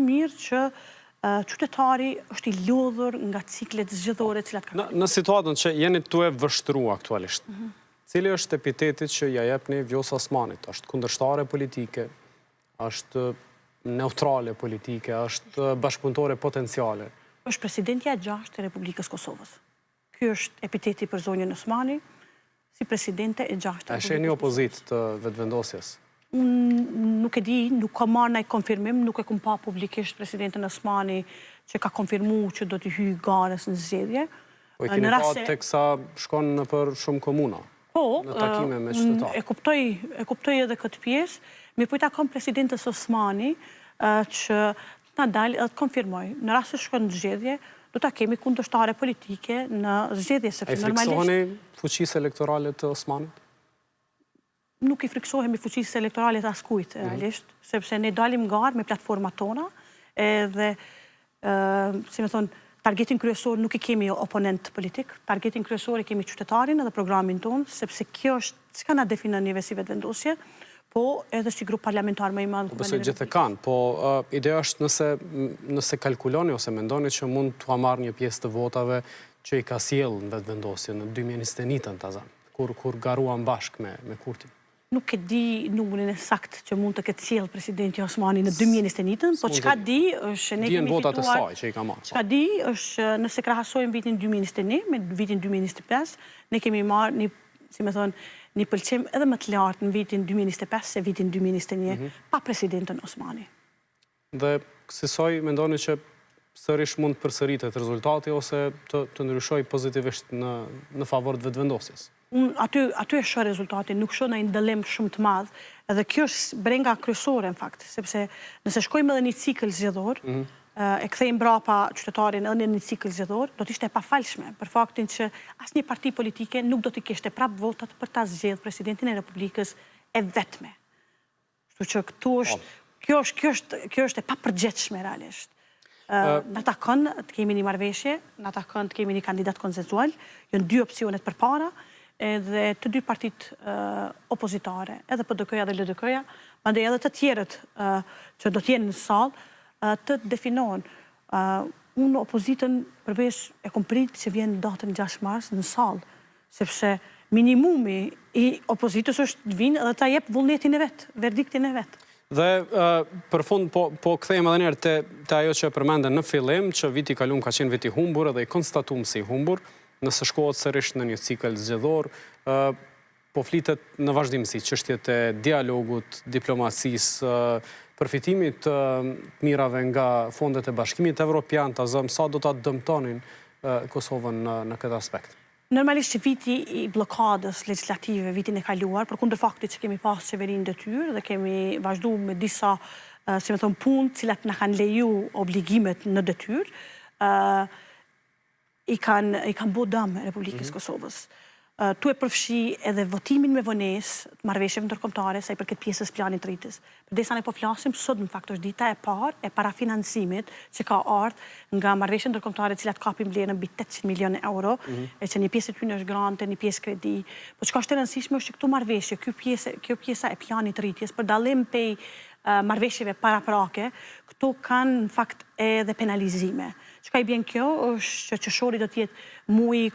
mirë që qytetari është i lodhur nga ciklet zgjedhore cilat ka. Në situatën që jeni tu e vështru aktualisht, cili është epitetit që ja jepni Vjosa Osmanit? Është kundërshtare politike, është neutrale politike, është bashkëpunëtore potenciale? Është presidentja e 6 të Republikës Kosovës. Ky është epiteti për zonjën Osmani, si presidente e 6 të Republikës Kosovës. A sheni opozit të vetëvendosjes? Unë nuk e di, nuk ka marrë ndaj konfirmim, nuk e kum pa publikisht presidenten Osmani që ka konfirmu që do t'i hyjë garës në zgjedhje. Po i keni pa teksa shkon në për shumë komuna? Po, në takime me qytetarë. E kuptoj edhe këtë pjesë, mi po i takon presidentës Osmani që na dalë edhe të konfirmoj. Në rast se shkon në zgjedhje, do ta kemi kundërshtare politike në zgjedhje. A i friksoheni fuqisë elektorale të Osmanit? Nuk i friksohemi fuqisë elektorale të askujt, realisht, sepse ne dalim garë me platforma tona, edhe, si me thonë, targetin kryesor nuk i kemi oponent politik, targetin kryesor i kemi qytetarin edhe programin tonë, sepse kjo është çka na definon neve si vetëvendosje, po edhe si grup parlamentar më i madh. Besoj gjithë e kanë, po ideja është nëse kalkuloni ose mendoni që mund t'ua marrë një pjesë të votave që i ka sjellë në vetëvendosje në 2021 tazan, kur garuan bashkë me Kurtin. Nuk e di numrin e sakt që mund të ketë sjellë presidenti Osmani në 2021, po çka di është ne kemi votat e fituar. saj që i ka marrë. Çka di është nëse krahasojmë vitin 2021 me vitin 2025, ne kemi marrë një, si më thon, një pëlqim edhe më të lartë në vitin 2025 se vitin 2021 pa presidentën Osmani. Dhe kësaj mendoni që sërish mund të përsëritet rezultati ose të ndryshoj pozitivisht në favor të vetëvendosjes? Aty e shoh rezultatin, nuk shoh ndonjë ndëlim shumë të madh, edhe kjo është brenga kryesore në fakt, sepse nëse shkojmë edhe një cikël zgjedhor, e kthejmë brapa qytetarin edhe në një cikël zgjedhor, do të ishte e pafalshme për faktin që asnjë parti politike nuk do të kishte prap votat për ta zgjedhur presidentin e Republikës e vetme. Kështu që kjo është e papërgjithshme realisht. Na takon të kemi një marrëveshje, na takon të kemi një kandidat konsensual, janë dy opsionet përpara, edhe të dy partit opozitare, edhe PDK-ja dhe LDK-ja, mandej edhe të tjerët që do t'jenë në sallë, të definohen. Unë opozitën përveç e kom prit që vjen datën 6 mars në sallë, sepse minimumi i opozitës është të vinë edhe ta jep vullnetin e vetë, verdiktin e vetë. Dhe për fund, po kthejmë edhe njerë të ajo që përmende në fillim, që viti kalum ka qenë viti humbur edhe i konstatum si humbur, nëse shkohet sërish në një cikël zgjedhor, po flitet në vazhdimsi çështjet e dialogut, diplomacisë, përfitimit të mirave nga fondet e Bashkimit Evropian, ta zëm sa do ta dëmtonin Kosovën në këtë aspekt. Normalisht që viti i blokadës legislative, vitin e kaluar, për kundër faktit që kemi pas qeverinë detyrë dhe kemi vazhdu me disa, si me thonë, punë, cilat na kanë leju obligimet në detyrë, i kanë bo dëm Republikës Kosovës. Tu e përfshi edhe votimin me vonesë të marrëveshjeve ndërkombëtare sa i përket pjesës planit të rritjes. Përdesa ne po flasim, sot në fakt është dita e parë e parafinancimit që ka ardhur nga marrëveshjet ndërkombëtare të cilat kapin vlerën mbi 800 milionë euro, e që një pjesë e tyre është grante, një pjesë kredi. Po çka është e rëndësishme është që këto marrëveshje, kjo pjesa e planit të rritjes, për dallim pej marrëveshjeve paraprake, këto kanë në fakt edhe penalizime. Çka i bjen kjo është që qëshori do të jetë muji